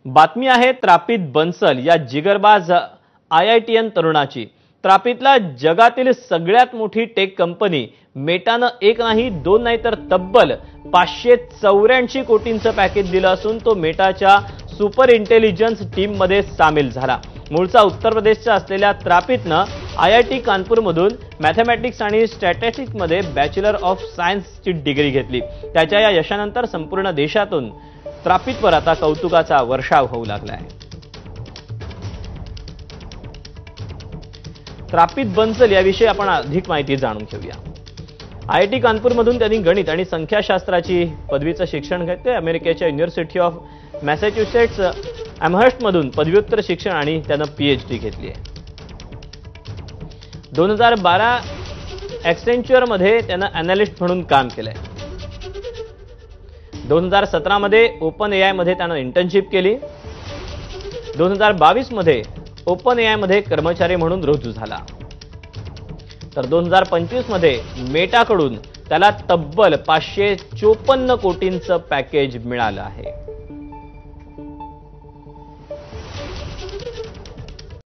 बातमी आहे त्रापित बन्सल या जिगरबाज IITian तरुणाची। त्रापितला जगातील सगळ्यात मोठी टेक कंपनी मेटाने एक नाही दोन नाही तर तब्बल 584 कोटींचं पॅकेज दिलं असून तो मेटाच्या सुपर इंटेलिजन्स टीम मध्ये सामील झाला। मूळचा उत्तर प्रदेशचा असलेल्या त्रापितने IIT कानपूरमधून मॅथमॅटिक्स आणि स्टॅटिस्टिक्स मध्ये बॅचलर ऑफ सायन्सची डिग्री घेतली। त्याच्या या यशानंतर संपूर्ण देशातून त्रापितवर आता कौतुकाचा वर्षाव होऊ लागला आहे। त्रापित बन्सल याविषयी आपण अधिक माहिती जाणून घेऊया। IIT कानपूरमधून त्यांनी गणित आणि संख्याशास्त्राची पदवीचं शिक्षण घेतले। अमेरिकेच्या युनिव्हर्सिटी ऑफ मॅसेच्युसेट्स एमहर्स्टमधून पदव्युत्तर शिक्षण आणि त्याने PhD घेतली आहे। 2012 एक्सेंचर मध्ये त्याने अॅनालिस्ट म्हणून काम केलंय। 2017 मध्ये ओपन AI मध्ये त्याने इंटर्नशिप केली। 2022 मध्ये ओपन AI मध्ये कर्मचारी म्हणून रुजू झाला। तर 2025 मध्ये मेटाकडून त्याला तब्बल 554 कोटींचं पॅकेज मिळालं आहे।